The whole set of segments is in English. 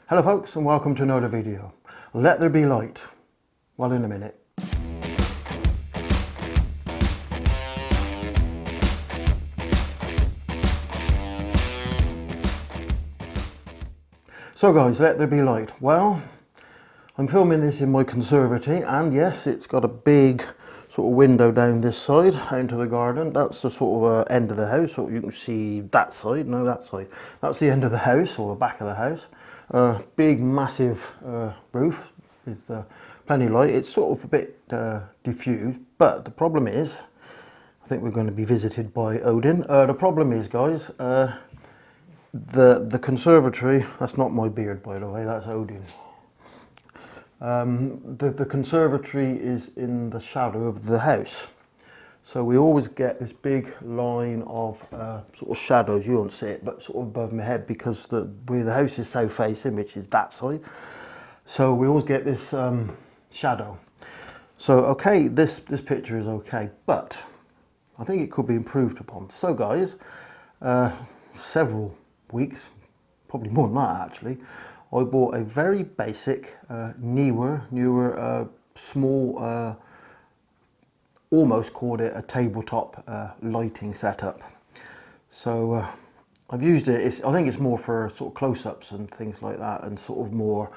Hello folks, and welcome to another video. Let there be light. Well, in a minute. So guys, let there be light. Well, I'm filming this in my conservatory, and yes, it's got a big sort of window down this side out into the garden. That's the sort of end of the house, so you can see that side, no, that side. That's the end of the house, or the back of the house. Big massive roof with plenty of light. It's sort of a bit diffused, but the problem is, I think we're going to be visited by Odin. The problem is, guys, the conservatory, that's not my beard by the way, that's Odin. The conservatory is in the shadow of the house, so we always get this big line of sort of shadows. You won't see it, but sort of above my head, because where the house is south facing, which is that side, so we always get this shadow. So okay, this picture is okay, but I think it could be improved upon. So guys, several weeks, probably more than that actually, I bought a very basic Neewer small, almost called it a tabletop lighting setup. So I've used it, I think it's more for sort of close-ups and things like that, and sort of more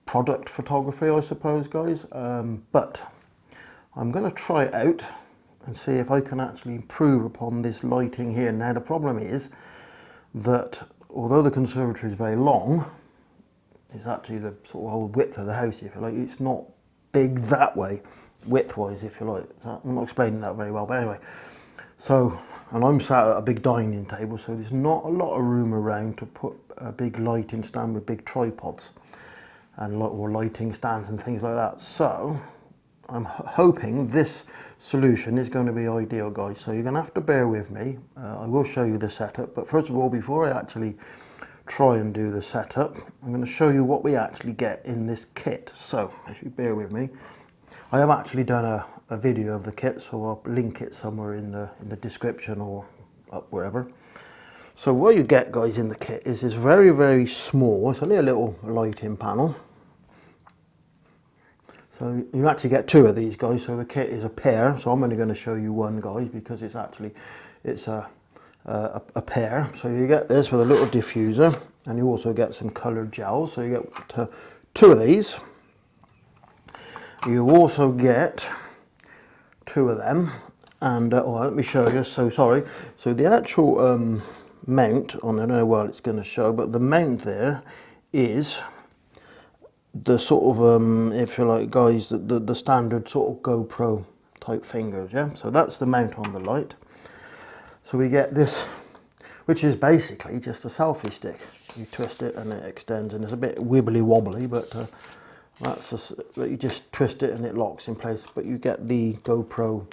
product photography, I suppose, guys. But I'm going to try it out and see if I can actually improve upon this lighting here. Now the problem is that although the conservatory is very long, it's actually the sort of whole width of the house, if you like. It's not big that way, width-wise, if you like. I'm not explaining that very well, but anyway. So, and I'm sat at a big dining table, so there's not a lot of room around to put a big lighting stand with big tripods and or lighting stands and things like that. So, I'm hoping this solution is going to be ideal, guys. So you're going to have to bear with me. I will show you the setup, but first of all, before I actually try and do the setup, I'm going to show you what we actually get in this kit. So if you bear with me, I have actually done a video of the kit, so I'll link it somewhere in the description or up wherever. So what you get, guys, in the kit is this very, very small, it's only a little lighting panel. So you actually get two of these, guys. So the kit is a pair, so I'm only going to show you one, guys, because it's a pair. So you get this with a little diffuser, and you also get some coloured gels. So you get two of these. You also get two of them, and oh, let me show you. So sorry. So the actual mount on, I don't know how well it's going to show, but the mount there is the sort of if you like, guys, the standard sort of GoPro type fingers. Yeah. So that's the mount on the light. So we get this, which is basically just a selfie stick. You twist it and it extends, and it's a bit wibbly wobbly, but you just twist it and it locks in place. But you get the GoPro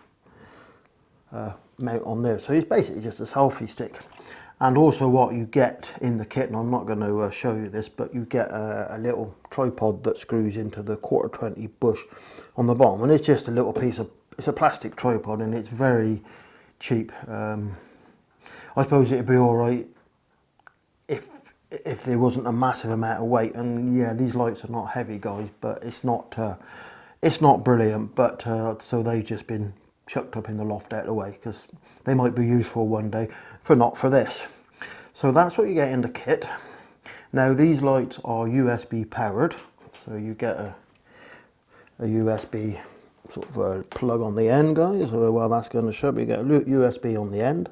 mount on there. So it's basically just a selfie stick. And also what you get in the kit, and I'm not going to show you this, but you get a little tripod that screws into the 1/4 bush on the bottom. And it's just a little piece of, it's a plastic tripod, and it's very cheap. I suppose it'd be all right if there wasn't a massive amount of weight. And yeah, these lights are not heavy, guys, but it's not brilliant. But so they've just been chucked up in the loft out of the way, because they might be useful one day, not for this. So that's what you get in the kit. Now these lights are USB powered, so you get a USB sort of a plug on the end, guys. So well, that's going to show, but you get a USB on the end.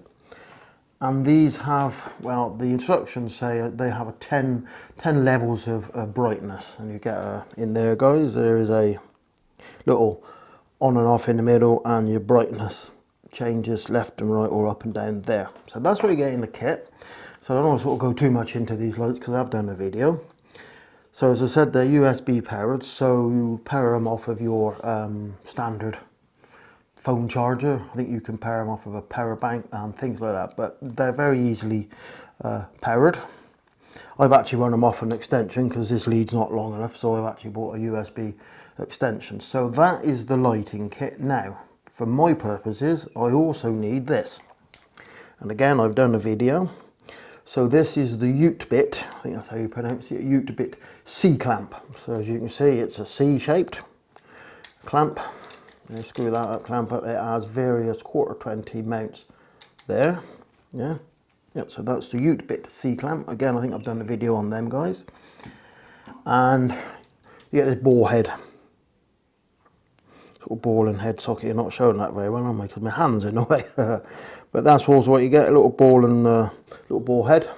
And these have, well, the instructions say they have a 10 levels of brightness, and you get in there, guys, there is a little on and off in the middle, and your brightness changes left and right or up and down there. So that's what you get in the kit. So I don't want to sort of go too much into these lights because I've done a video. So as I said, they're USB powered, so you power them off of your standard phone charger. I think you can power them off of a power bank and things like that, but they're very easily powered. I've actually run them off an extension because this lead's not long enough, so I've actually bought a USB extension. So that is the lighting kit. Now, for my purposes, I also need this. And again, I've done a video. So this is the Ute bit, I think that's how you pronounce it, Ute bit C-clamp. So as you can see, it's a C-shaped clamp. You screw that up, clamp up, it has various 1/4-20 mounts there, yeah. Yep, so that's the Ute bit C-clamp. Again, I think I've done a video on them, guys. And you get this ball head, sort of ball and head socket. You're not showing that very well, am I? Because my hand's in the way. But that's also what you get, a little ball and little ball head.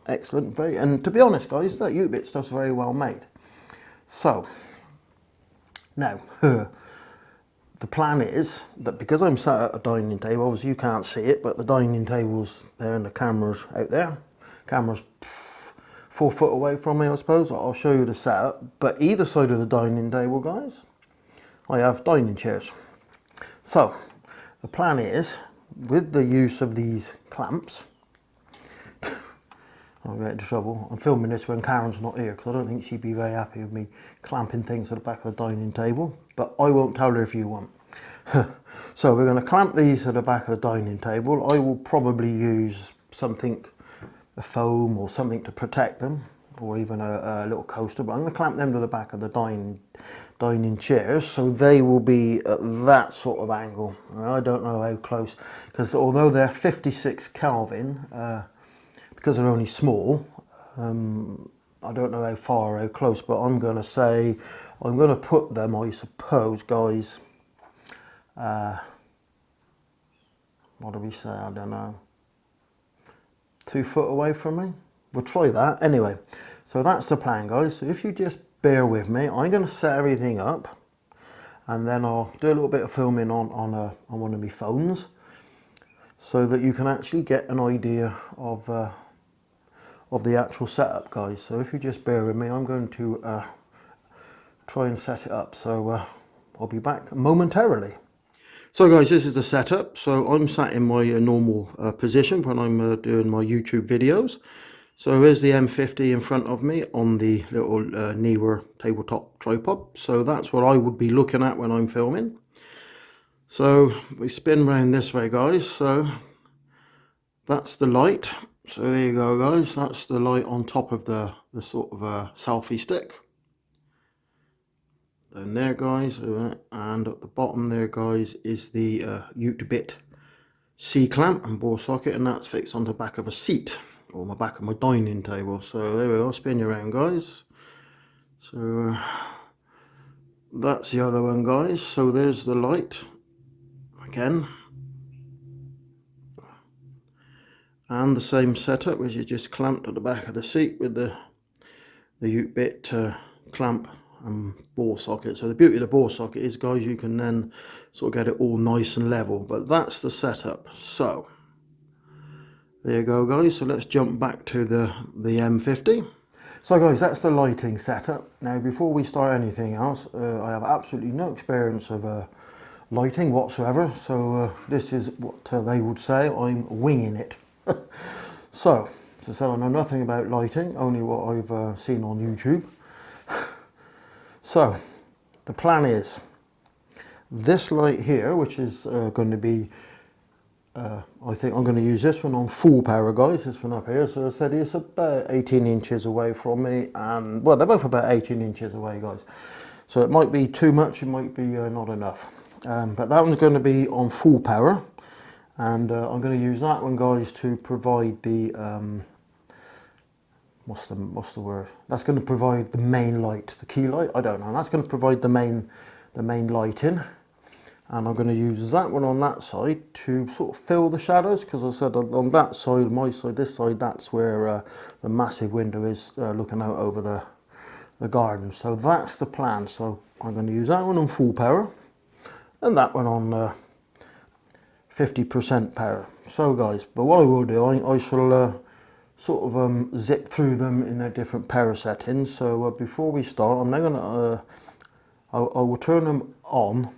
Excellent. Very, and to be honest, guys, that Ute bit stuff's very well made. So, now, the plan is that because I'm sat at a dining table, obviously you can't see it, but the dining table's there and the camera's out there. Camera's 4 foot away from me, I suppose. I'll show you the setup. But either side of the dining table, guys, I have dining chairs. So, the plan is, with the use of these clamps, I'll get into trouble. I'm filming this when Karen's not here because I don't think she'd be very happy with me clamping things to the back of the dining table, but I won't tell her if you want. So we're going to clamp these to the back of the dining table. I will probably use something, a foam or something to protect them, or even a little coaster, but I'm going to clamp them to the back of the dining chairs, so they will be at that sort of angle. I don't know how close, because although they're 56 Kelvin, because they're only small, I don't know how far, how close, but I'm going to say, I'm going to put them, I suppose, guys, what do we say, I don't know, 2 foot away from me? We'll try that. Anyway, so that's the plan, guys. So if you just bear with me, I'm going to set everything up, and then I'll do a little bit of filming on one of my phones, so that you can actually get an idea of the actual setup, guys. So if you just bear with me, I'm going to try and set it up. So I'll be back momentarily. So guys, this is the setup. So I'm sat in my normal position when I'm doing my YouTube videos. So here's the M50 in front of me on the little Neewer tabletop tripod. So that's what I would be looking at when I'm filming. So we spin round this way, guys. So that's the light. So there you go, guys. That's the light on top of the sort of selfie stick. Then there, guys, and at the bottom there, guys, is the Ute bit C-clamp and ball socket, and that's fixed on the back of a seat, or my back of my dining table. So there we go, spin you around, guys. So that's the other one, guys. So there's the light again, and the same setup, which is just clamped at the back of the seat with the Ute bit clamp and ball socket. So the beauty of the ball socket is, guys, you can then sort of get it all nice and level. But that's the setup. So there you go, guys. So let's jump back to the M50. So guys, that's the lighting setup. Now before we start anything else, I have absolutely no experience of lighting whatsoever. So this is what they would say, I'm winging it. So as I said, I know nothing about lighting, only what I've seen on YouTube. So the plan is this light here, which is going to be, I think I'm going to use this one on full power, guys, this one up here. So I said it's about 18 inches away from me, and well, they're both about 18 inches away, guys. So it might be too much, it might be not enough. But that one's going to be on full power, and I'm going to use that one, guys, to provide the what's the word? That's going to provide the main light, the key light. I don't know. That's going to provide the main lighting, and I'm going to use that one on that side to sort of fill the shadows. Because I said on that side, my side, this side, that's where the massive window is looking out over the garden. So that's the plan. So I'm going to use that one on full power, and that one on 50% power. So guys, but what I will do, I shall sort of zip through them in their different power settings. So before we start, I'm now going to, I will turn them on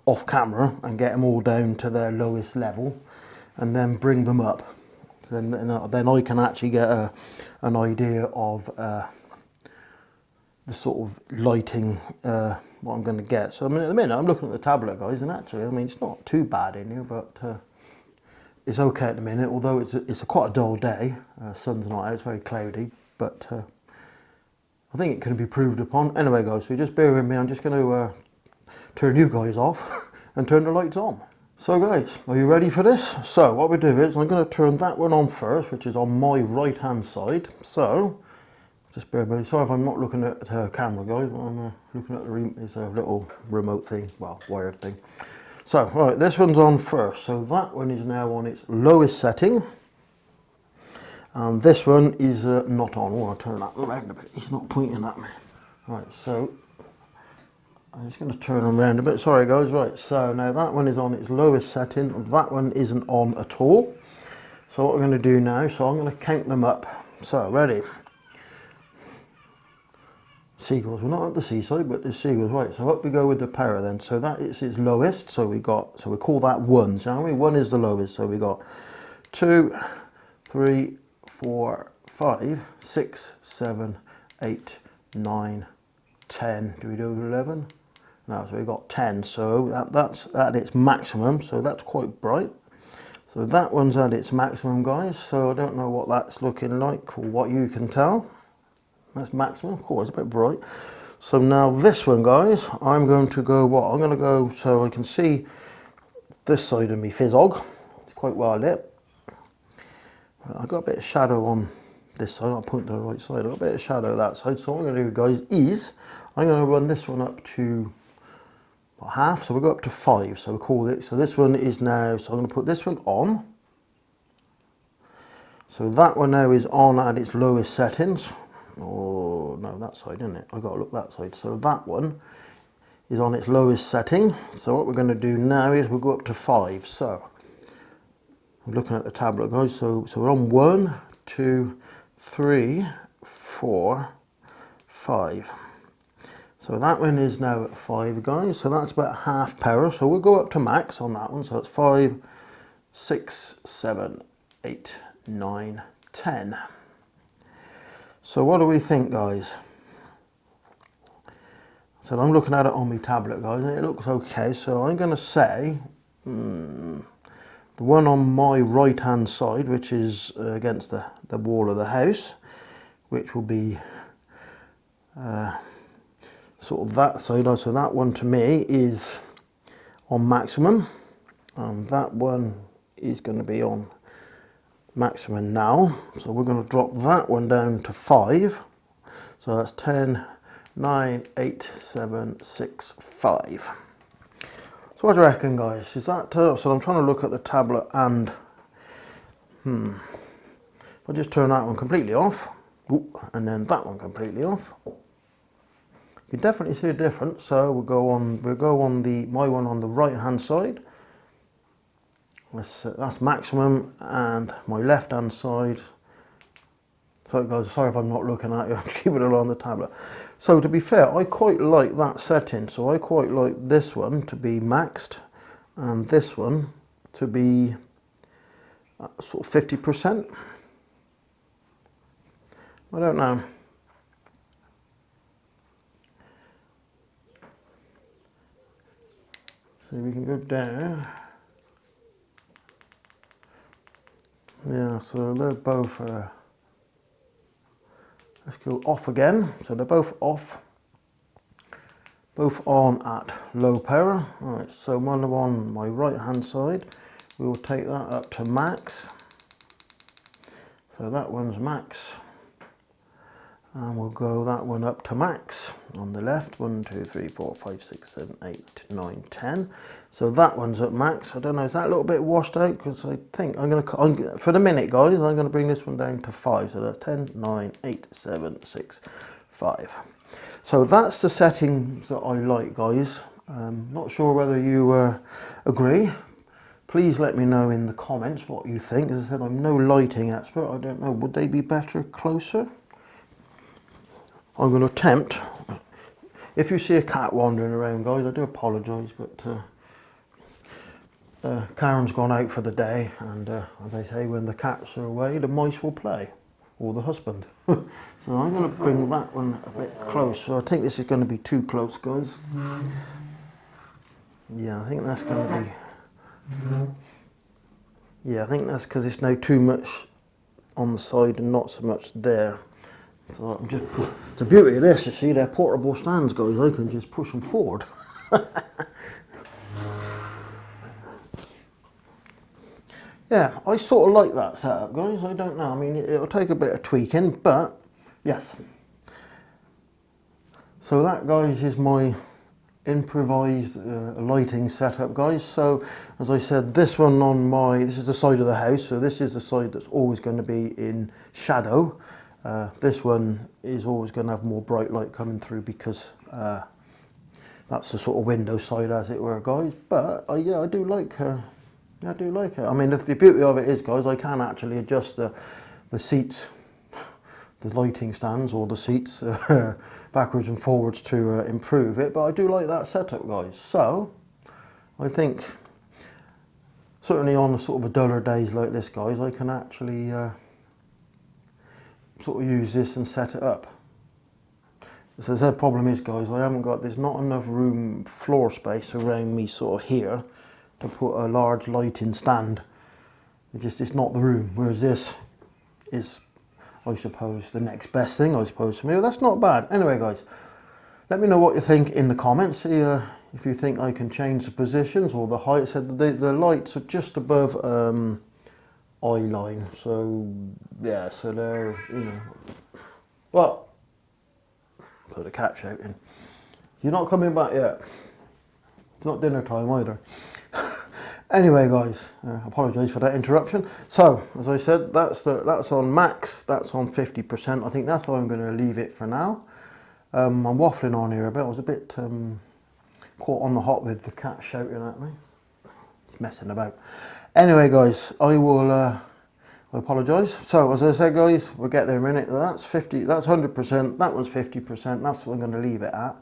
off camera and get them all down to their lowest level, and then bring them up. Then I can actually get an idea of the sort of lighting, what I'm going to get. So I mean, at the minute I'm looking at the tablet, guys, and actually, I mean, it's not too bad in here, but it's okay at the minute, although it's quite a dull day. Sun's not out, it's very cloudy, but I think it can be improved upon. Anyway guys, so just bear with me, I'm just going to turn you guys off and turn the lights on. So guys, are you ready for this? So what we do is I'm going to turn that one on first, which is on my right hand side. So just bear with me. Sorry if I'm not looking at the camera guys, I'm looking at it's a little remote thing, well, wired thing. So, right, this one's on first. So that one is now on its lowest setting. And this one is not on. Oh, I'll turn that around a bit. He's not pointing at me. Right, so I'm just going to turn them around a bit. Sorry guys, right. So now that one is on its lowest setting. That one isn't on at all. So what we're going to do now, so I'm going to count them up. So, ready. Seagulls, we're not at the seaside, but there's seagulls, right, so up we go with the power then. So that is its lowest, so we call that 1, shall we? 1 is the lowest, so we got 2, 3, 4, 5, 6, 7, 8, 9, 10, do we do 11? No, so we got 10, so that's at its maximum, so that's quite bright. So that one's at its maximum guys, so I don't know what that's looking like or what you can tell. That's maximum, of course, it's a bit bright. So now this one guys, I'm going to go I'm going to go so I can see this side of me fizzog. It's quite well lit. I've got a bit of shadow on this side, I'll point to the right side, I've got a bit of shadow that side. So what I'm going to do guys is, I'm going to run this one up to half, so we'll go up to 5, so we'll call it, so this one is now, so I'm going to put this one on. So that one now is on at its lowest settings. Oh no, that side, isn't it? I've got to look that side. So that one is on its lowest setting. So what we're going to do now is we'll go up to 5. So I'm looking at the tablet guys. So we're on 1, 2, 3, 4, 5. So that one is now at 5 guys. So that's about half power. So we'll go up to max on that one. So it's 5, 6, 7, 8, 9, 10. So what do we think guys? So I'm looking at it on my tablet guys and it looks okay. So I'm going to say the one on my right hand side, which is against the wall of the house, which will be sort of that side. So that one to me is on maximum, and that one is going to be on maximum now. So we're going to drop that one down to 5. So that's 10, 9, 8, 7, 6, 5. So what do you reckon guys? Is that, so I'm trying to look at the tablet and, I'll just turn that one completely off. And then that one completely off. You can definitely see a difference. So we'll go on my one on the right hand side. That's maximum, and my left hand side. So guys, sorry if I'm not looking at you, I'm keeping it on the tablet. So to be fair, I quite like that setting. So I quite like this one to be maxed and this one to be sort of 50%. I don't know. So we can go down. Yeah, so they're both, let's go off again. So they're both off, both on at low power. All right, so one on my right hand side, we will take that up to max. So that one's max. And we'll go that one up to max on the left. 1, 2, 3, 4, 5, 6, 7, 8, 9, 10. So that one's at max. I don't know, is that a little bit washed out? Because I think for the minute guys, I'm going to bring this one down to 5. So that's 10, 9, 8, 7, 6, 5. So that's the settings that I like guys. Not sure whether you agree. Please let me know in the comments what you think. As I said, I'm no lighting expert. I don't know, would they be better closer? I'm going to attempt. If you see a cat wandering around guys, I do apologise, but Karen's gone out for the day, and as they say, when the cats are away, the mice will play, or the husband. So I'm going to bring that one a bit closer. I think this is going to be too close guys. Yeah, I think that's going to be, Yeah, I think that's because it's now too much on the side and not so much there. So I'm just the beauty of this, you see, they're portable stands, guys. I can just push them forward. Yeah, I sort of like that setup, guys. I don't know. I mean, it'll take a bit of tweaking, but yes. So that, guys, is my improvised lighting setup, guys. So as I said, this is the side of the house, so this is the side that's always going to be in shadow. This one is always going to have more bright light coming through because that's the sort of window side, as it were, guys. But yeah, I do like I do like it. I mean, the beauty of it is, guys, I can actually adjust the seats, the lighting stands or the seats backwards and forwards to improve it. But I do like that setup, guys. So I think certainly on a sort of a duller days like this, guys, I can actually sort of use this and set it up. So the problem is, guys, there's not enough floor space around me sort of here to put a large lighting stand. It's not the room, whereas this is, I suppose, the next best thing, I suppose, for me. But that's not bad. Anyway, guys, let me know what you think in the comments. If you think I can change the positions or the height. So the lights are just above eye line. So yeah, so they're, you know, well, put the cat shouting. You're not coming back yet. It's not dinner time either. Anyway, guys, apologise for that interruption. So, as I said, that's on max, that's on 50%. I think that's how I'm going to leave it for now. I'm waffling on here a bit. I was a bit caught on the hop with the cat shouting at me. It's messing about. Anyway, guys, I apologise. So, as I said, guys, we'll get there in a minute. That's 100%, that one's 50%. That's what I'm going to leave it at.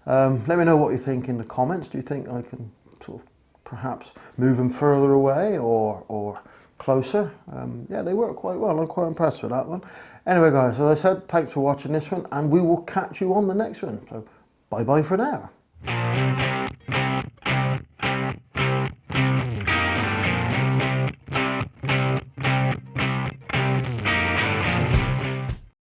Let me know what you think in the comments. Do you think I can sort of perhaps move them further away or closer? Yeah, they work quite well. I'm quite impressed with that one. Anyway, guys, as I said, thanks for watching this one, and we will catch you on the next one. So bye bye for now.